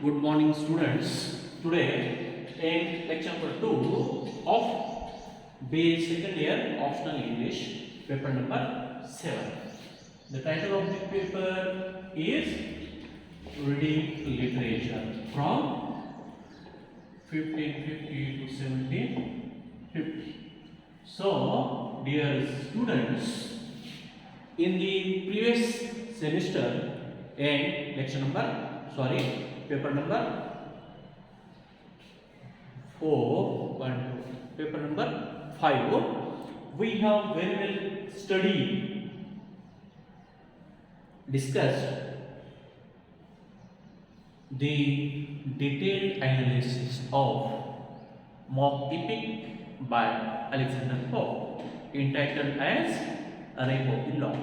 Good morning, students. Today, in lecture number 2 of BAII second year optional English, paper number 7. The title of the paper is Reading Literature from 1550 to 1750. So, dear students, in the previous semester and paper number 4, paper number 5, we have very well studied, discussed the detailed analysis of mock epic by Alexander Pope, entitled as A Rape of the Law.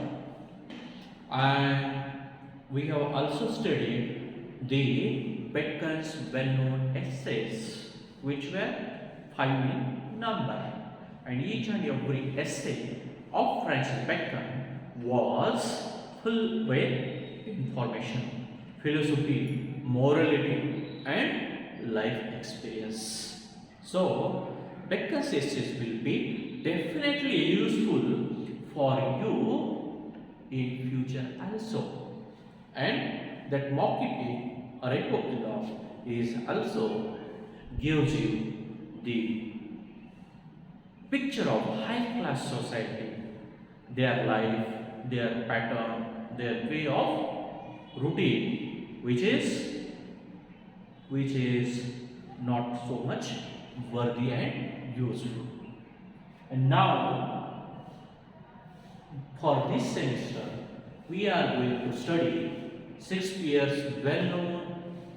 And we have also studied the Bacon's well-known essays, which were 5 in number, and each and every essay of Francis Bacon was full with information, philosophy, morality, and life experience. So, Bacon's essays will be definitely useful for you in future also, and that mock epic, A Rape of the Law, is also gives you the picture of high class society, their life, their pattern, their way of routine, which is not so much worthy and useful. And now, for this semester, we are going to study Shakespeare's well-known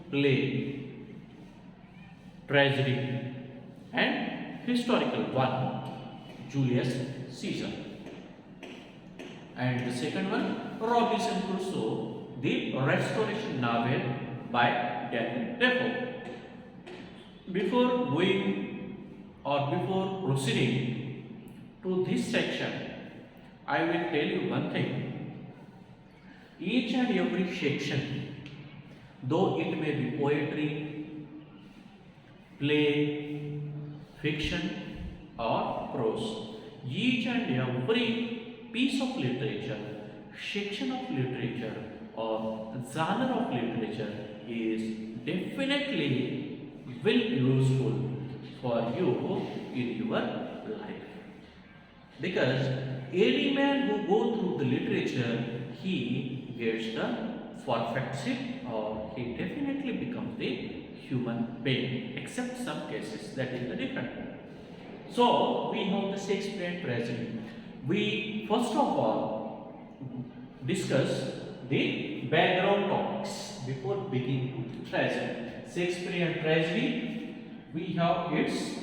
play, tragedy, and historical one, Julius Caesar. And the second one, Robinson Crusoe, the restoration novel by Daniel Defoe. Before proceeding to this section, I will tell you one thing. Each and every section, though it may be poetry, play, fiction, or prose, each and every piece of literature, section of literature, or genre of literature is definitely will useful for you in your life. Because any man who go through the literature, he gets the perfection, or he definitely becomes the human being, except some cases that is the different. So we have the Shakespearean tragedy. We first of all discuss the background topics before beginning to tragedy. Shakespearean tragedy, we have its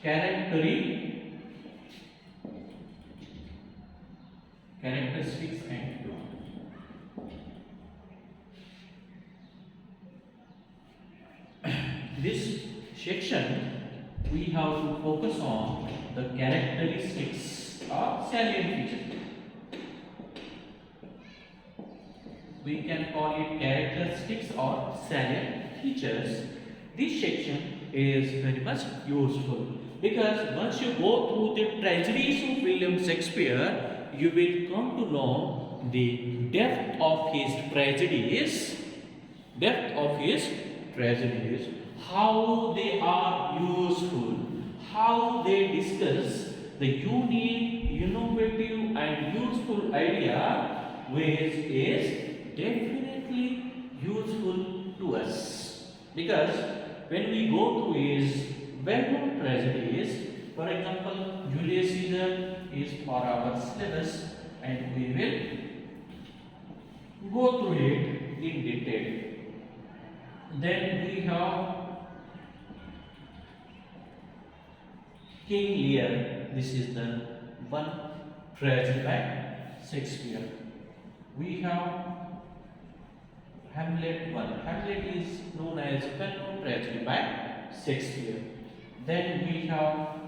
characteristics and plot. This section we have to focus on the characteristics or salient features. We can call it characteristics or salient features. This section is very much useful because once you go through the tragedies of William Shakespeare, you will come to know the depth of his tragedies, how they are useful, how they discuss the unique, innovative, and useful idea, which is definitely useful to us. Because when we go through his well-known tragedies, for example, Julius Caesar is for our syllabus, and we will go through it in detail. Then we have King Lear. This is the one tragedy by Shakespeare. We have Hamlet 1. Hamlet is known as well-known tragedy by Shakespeare. Then we have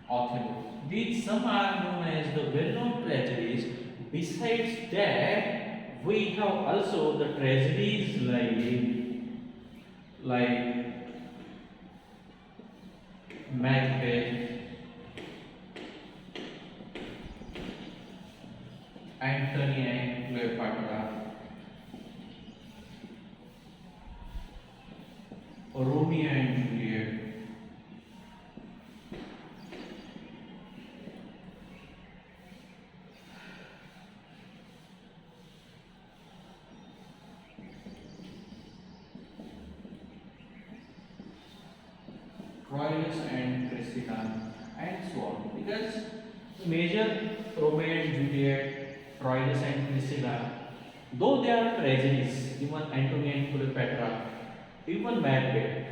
Othello. These some are known as the well-known tragedies. Besides that, we have also the tragedies like Macbeth, Antony and Cleopatra, Romeo and Juliet, Troilus and Cressida, and so on. Because major Romeo and Juliet, Troilus and Cressida, though they are tragedies, even Antony and Cleopatra, even Macbeth,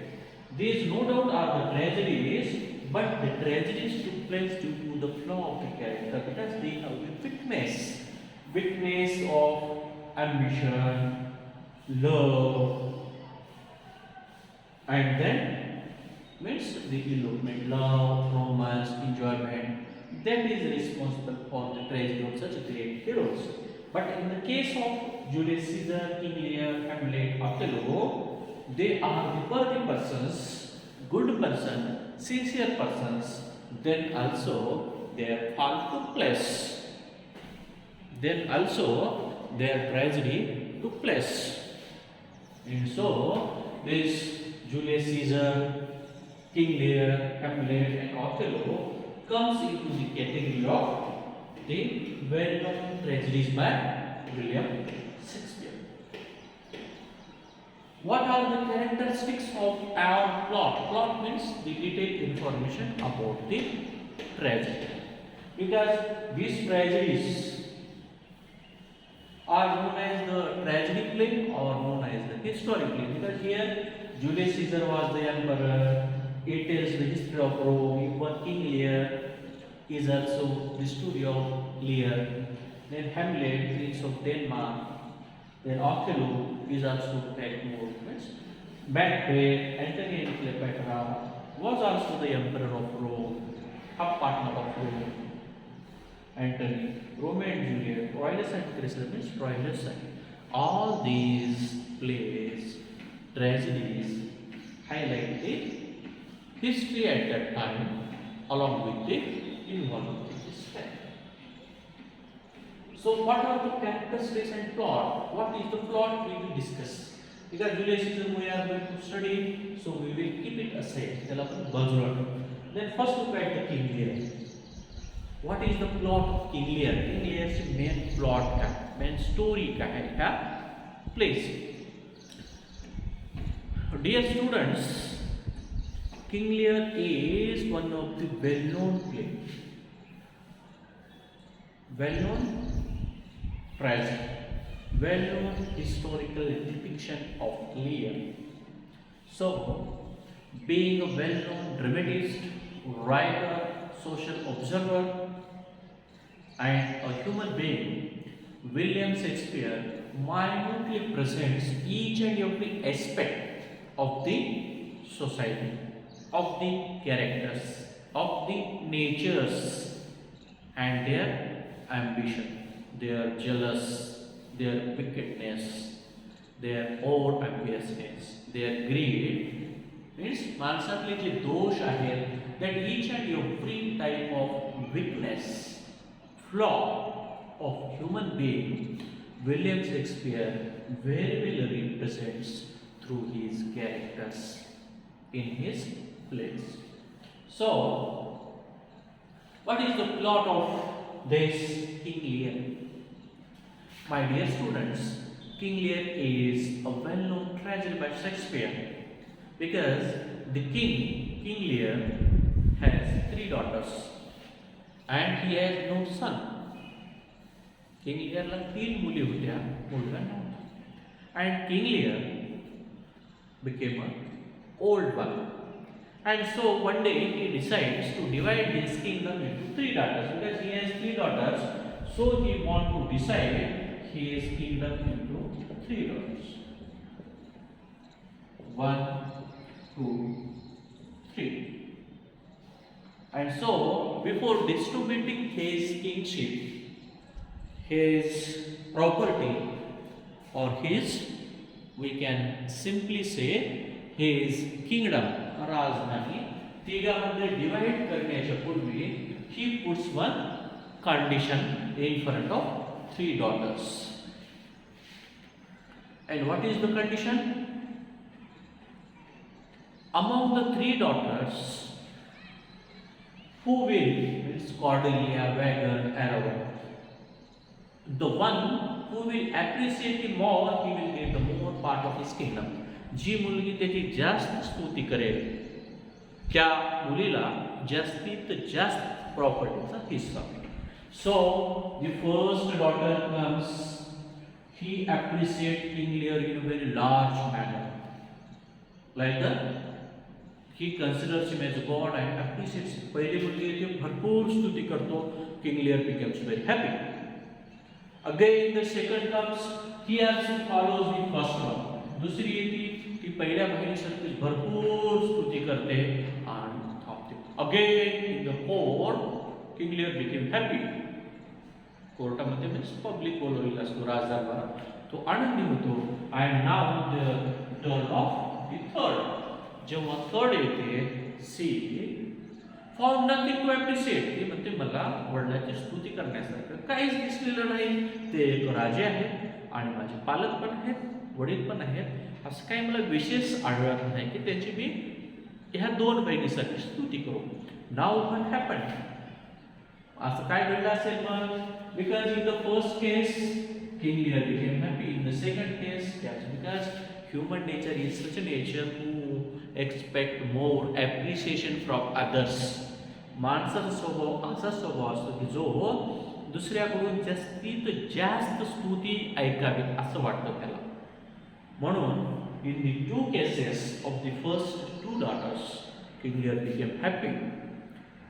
these no doubt are the tragedies, but the tragedies took place due to the flaw of the character because they have the witness of ambition, love, and then means the elopement, love, romance, enjoyment. That is responsible for the tragedy of such great heroes. But in the case of Julius Caesar, King Lear, Hamlet, Othello, they are the worthy persons, good person, sincere persons. Then also their fall took place. Then also their tragedy took place. And so this Julius Caesar, King Lear, Hamlet and Othello comes into the category of the well-known tragedies by William Shakespeare. What are the characteristics of our plot? Plot means the detailed information about the tragedy. Because these tragedies are known as the tragedy play or known as the historic play. Because here Julius Caesar was the emperor. It is the history of Rome. Even King Lear is also the story of Lear. Then Hamlet, Prince of Denmark. Then Othello is also that movement. Macbeth, Antony and Cleopatra was also the emperor of Rome, a partner of Rome. Antony, Romeo and Juliet, Troilus and Cressida means Troilus and all these plays, tragedies highlight the history at that time along with the involvement in this time. So what are the characteristics and plot? What is the plot we will discuss? Because Julius Caesar we are going to study, so we will keep it aside. Then first look at the King Lear. What is the plot of King Lear? King Lear's main plot main story place. Dear students, King Lear is one of the well-known play, well-known tragedy, well-known historical depiction of Lear. So, being a well-known dramatist, writer, social observer, and a human being, William Shakespeare minutely presents each and every aspect of the society, of the characters, of the natures and their ambition, their jealous, their wickedness, their over-ambitiousness, their greed. Means माणसातले दोष आहेत that each and every type of weakness, flaw of human being, William Shakespeare very well represents through his characters in his plays. So, what is the plot of this King Lear? My dear students, King Lear is a well-known tragedy by Shakespeare because the King Lear, has 3 daughters and he has no son. King Learला 3 मुली होत्या, मुलगा नव्हता. And King Lear became an old one. And so one day he decides to divide his kingdom into 3 daughters because he has 3 daughters. So he wants to decide his kingdom into 3 daughters. 1, 2, 3. And so before distributing his kingship, his property, or his, we can simply say his kingdom, राजधानी, तिघामध्ये divide करण्याच्या पूर्वी he puts one condition in front of three daughters. And what is the condition? Among the three daughters, who will, means Cordelia, Wagon, Arrow, the one who will appreciate him more, he will get the more part of his kingdom. जी मुलगी त्याची जास्त स्तुती करेल त्या मुलीला जास्तीत जास्त प्रॉपर्टीचा हिस्सा. So the first daughter comes, he appreciates King Lear in a very large manner, like that he considers him as a god and appreciates him. पहिली मुलगी येते, भरपूर स्तुती करतो. King Lear becomes very happy. Again the second comes, he also follows the first one. दुसरी येते, ती पहिल्या बहिणीसारखी भरपूर स्तुती करते आणि थांबते. Again in the court, King Lear became happy. कोर्टामध्ये मीन्स पब्लिक बोलवलेला असतो राजदरबार, तो आनंदी होतो. And now the turn off the third. जेव्हा थर्ड येते, सी फाउंड नथिंग टू ॲप्रिशिएट. ती म्हणते मला वडिलांची स्तुती करण्यासारखं काहीच दिसलेलं नाही. ते एक राजे आहेत आणि माझे पालक पण आहेत, वडील पण आहेत, असं काही मला विशेष आढळत नाही की त्याची मी ह्या दोन बहिणीसाठी स्तुती करू. नाव व्हॉट हॅपन्ड, असं काय घडलं असेल मग? Because in the first case King Lear became happy. In the second case, that's because human nature is such a nature who expect more appreciation from others. माणसाचा स्वभाव असा स्वभाव असतो की जो दुसऱ्याकडून जास्तीत जास्त स्तुती ऐकावी असं वाटतं त्याला. म्हणून in the two cases of the first two daughters, King Lear became happy.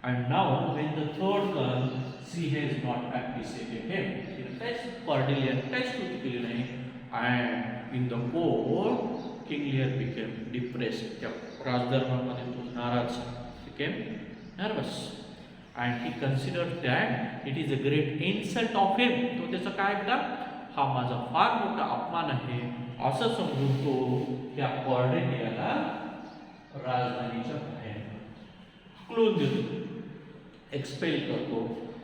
And now when the third comes, she has not appreciated him. तिने काहीच Cordelia काहीच स्तुती केली नाही. And in the court, King Lear became depressed. त्या राजदरबारामध्ये तो नाराज, became nervous. And he considered that it is a great insult of him. तो त्याचा काय केला? हा माझा फार मोठा अपमान आहे असं समजून तो त्या कॉर्डेलियाला राजधानीच्या बाहेर हकलून देतो, एक्सपेल करतो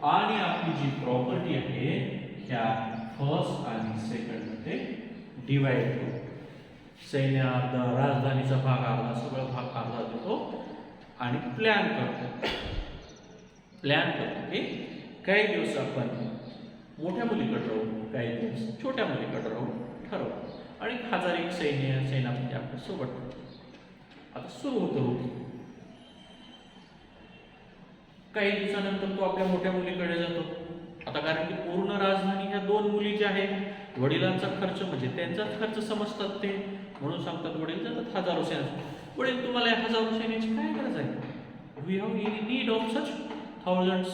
आणि आपली जी प्रॉपर्टी आहे ह्या फर्स्ट आणि सेकंड मध्ये डिवाइड करतो. सैन्य अर्धा, राजधानीचा भाग अर्धा, सगळा भाग अर्धा देतो आणि प्लॅन करतो की काही दिवस आपण मोठ्या मुलीकडे राहू, काही दिवस छोट्या मुलीकडे राहू ठरवू आणि 1000 सेनापती आपल्या सोबत. आता सुरू होतो. काही दिवसानंतर तो आपल्या मोठ्या मुलीकडे जातो. आता कारण की पूर्ण राजधानी ह्या दोन मुली ज्या आहेत, वडिलांचा खर्च म्हणजे त्यांचाच खर्च समजतात ते, म्हणून सांगतात वडील जातात 1000 सेना. वडील तुम्हाला 1000 सेनेची काय गरज आहे? We have any need of such thousands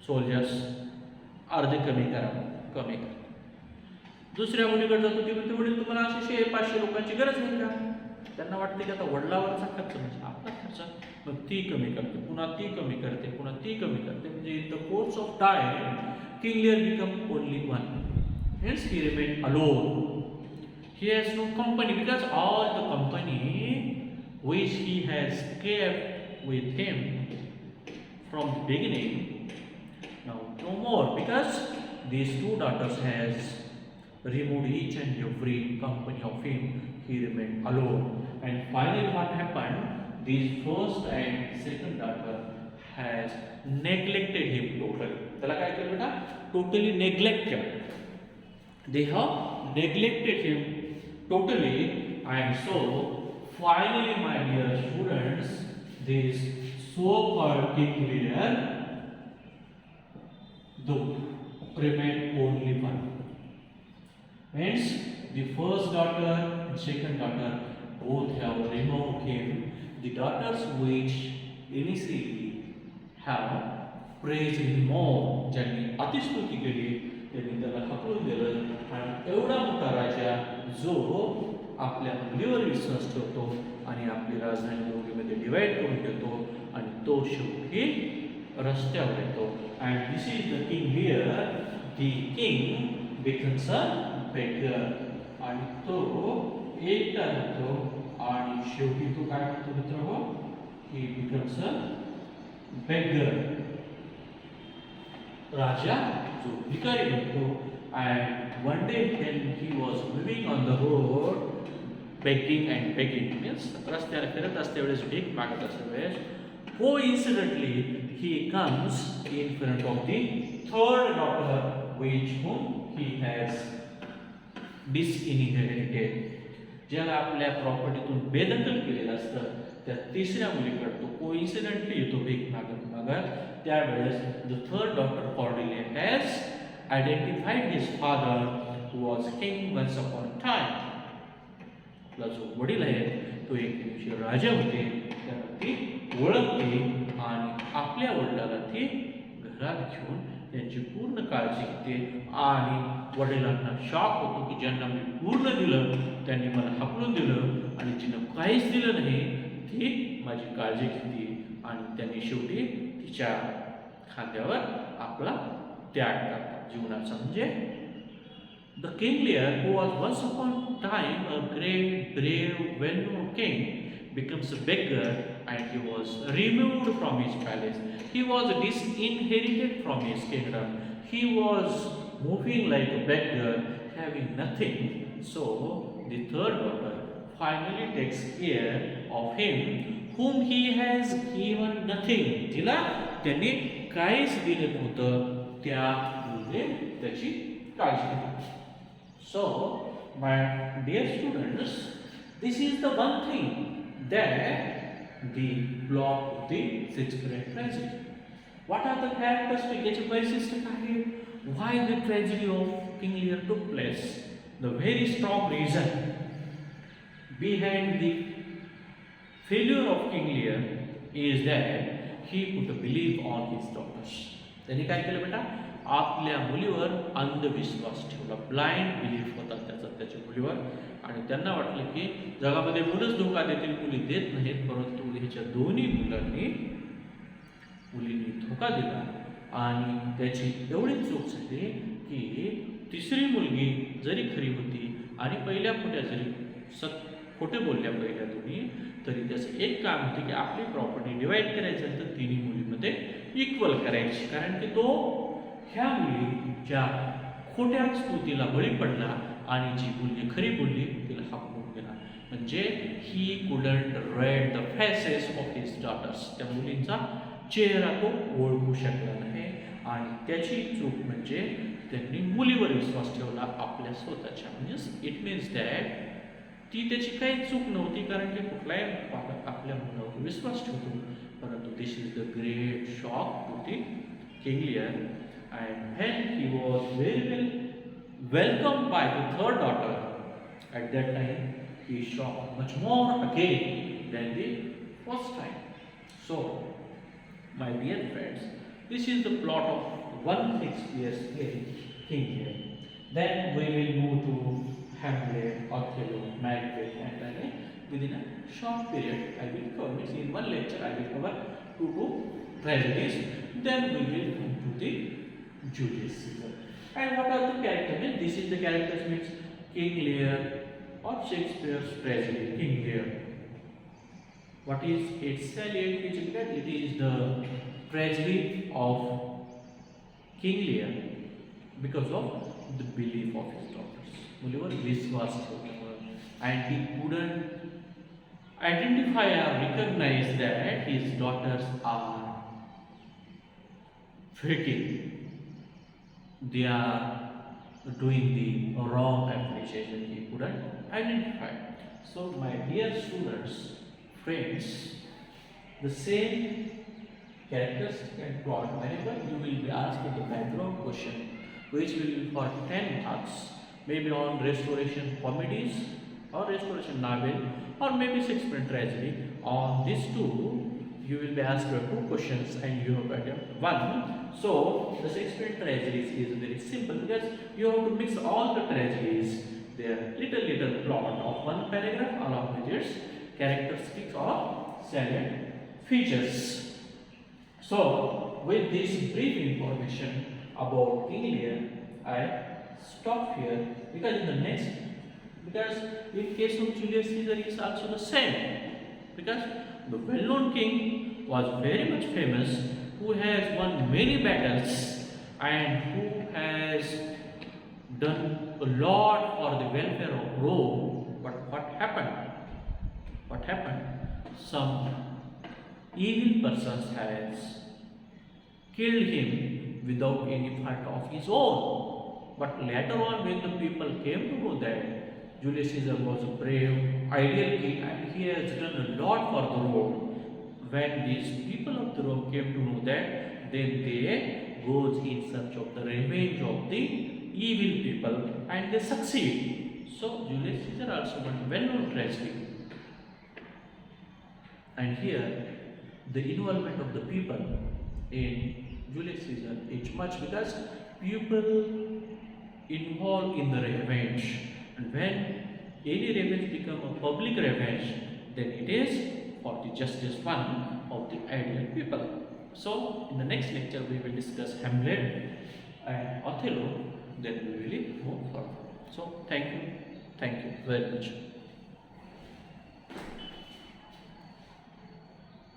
soldiers. अर्धे कमी करा. दुसऱ्या मुलीकडे जातो, ती म्हणते वडील तुम्हाला अशी 100-500 लोकांची गरज नाही का? त्यांना वाटते की आता वडिलावरचा खर्च म्हणजे आपला खर्च, मग ती कमी करते, पुन्हा ती कमी करते, पुन्हा ती कमी करते. म्हणजे in the course of time King Lear became only one. Hence he remained alone. He has no company because all the company which he has kept with him from the beginning, now no more, because these two daughters has removed each and every company of him. He remained alone. And finally what happened, this first and second daughter has neglected him totally. त्याला काय केलं बेटा? Totally neglect केलं. They have neglected him totally. And so finally, my dear students, this so-called King Lear, remained only one. Hence, the first daughter and second daughter both have removed him. The daughters which initially have praised him more, ज्यांनी अतिस्तुती केली, त्यांनी त्याला हकलून दिलं आणि एवढा मोठा राजा जो आपल्या मुलीवर विश्वास ठेवतो आणि आपली राजधानी दोघीमध्ये डिवाइड करून देतो आणि तो शेवटी रस्त्यावर येतो. And this is the King Lear. The king becomes a beggar आणि तो एकटा राहतो आणि शेवटी तो काय म्हणतो मित्र he becomes a beggar राजा जो भिकारी बनतो and one day when he was moving on the road begging and begging means रस्त्याने फिरत असते वेळेस भीक मागत असते वेळेस coincidentally he comes in front of the third daughter which whom he has disinherited ज्याला आपल्या प्रॉपर्टीतून बेदखल केलेलं असतं त्या तिसऱ्या मुलीकडे तो कोइन्सिडेंटली येतो भीक मागत मागत त्यावेळेस the third daughter Cordelia has identified his father who was king once upon time आपला जो वडील आहे तो एक दिवशी राजा होते त्याला ती ओळखते आणि आपल्या वडिलाला ती घरात घेऊन त्यांची पूर्ण काळजी घेते आणि वडिलांना शॉक होतो की ज्यांना मी पूर्ण दिलं त्यांनी मला हाकलून दिलं आणि जिनं काहीच दिलं नाही ती माझी काळजी घेतली आणि त्यांनी शेवटी तिच्या खांद्यावर आपला त्याग करतात जीवनाचा म्हणजे The king Lear, who was once upon a time a great, brave, well-known king, becomes a beggar and he was removed from his palace. He was disinherited from his kingdom. He was moving like a beggar, having nothing. So the third daughter finally takes care of him, whom he has given nothing. तिला त्यांनी काहीच दिलं नव्हतं त्यामुळे त्याची काळजी घेतली. So, my dear students, this is the one thing that the plot of the Shakespearean tragedy. What are the characteristics? याचे वैशिष्ट्य काय? Why the tragedy of King Lear took place? The very strong reason behind the failure of King Lear is that he put a belief on his daughters. त्यांनी काय केलं बेटा? आपल्या मुलीवर अंधविश्वास ठेवला ब्लाइंड बिलीफ होता त्याच्या मुलीवर आणि त्यांना वाटलं की जगामध्ये मुलंच धोका देतील मुली देत नाहीत परंतु ह्याच्या दोन्ही मुलींनी धोका दिला आणि त्याची एवढी चूक झाली की तिसरी मुलगी जरी खरी होती आणि पहिल्या खोट्या जरी खोटे बोलल्या पहिल्या दोन्ही तरी त्याचं एक काम होतं की आपली प्रॉपर्टी डिवाइड करायचं तर तिन्ही मुलीमध्ये इक्वल करायची कारण की तो ह्या मुलीच्या खोट्या स्तुतीला बळी पडला आणि जी मुलगी खरी बोलली तिला हाकलून गेला म्हणजे he couldn't read the faces of his daughters त्या मुलींचा चेहरा तो ओळखू शकला नाही आणि त्याची चूक म्हणजे त्यांनी मुलीवर विश्वास ठेवला आपल्या स्वतःच्या म्हणजे इट मीन्स दॅट ती त्याची काही चूक नव्हती कारण की कुठलाही पालक आपल्या मुलावर विश्वास ठेवतो परंतु this is the great shock to the king Lear and when he was very well welcomed by the third daughter at that time he shocked much more again than the first time. So my dear friends, this is the plot of one Shakespeare's play King Lear. Then we will move to Hamlet, Othello, Macbeth and then within a short period I will cover in one lecture I will cover two tragedies then we will come to the Julius Caesar. And what are the characters? This is the characters means King Lear or Shakespeare's tragedy King Lear. What is its salient feature? It is the tragedy of King Lear because of the belief of his daughters. मुलीवर विश्वास ठेवल्यामुळे and he couldn't identify or recognize that his daughters are faking. They are doing the wrong appreciation he couldn't identify. So my dear students, friends, the same characteristic and plot whenever you will be asked the background question which will be for 10 marks maybe on restoration comedies or restoration novel or maybe Shakespearean tragedy on these two you will be asked two questions and you have got one. So the Shakespearean tragedies is very simple because you have to mix all the tragedies their little plot of one paragraph along with its characteristics or salient features. So with this brief information about King Lear I stop here, because in the next, because in case of Julius Caesar is also the same, because the well-known king was very much famous, who has won many battles and who has done a lot for the welfare of Rome. But what happened? What happened? Some evil persons has killed him without any fault of his own. But later on, when the people came to know that Julius Caesar was a brave, ideal king and he has done a lot for the Rome, when these people of the Rome came to know that, then they goes in search of the revenge of the evil people and they succeed. So Julius Caesar also one well-known tragedy. And here, the involvement of the people in Julius Caesar is much, because people involved in the revenge, and when any revenge become a public revenge, then it is for the justice one of the ideal people. So in the next lecture we will discuss Hamlet and Othello, then we will move forward. So thank you very much.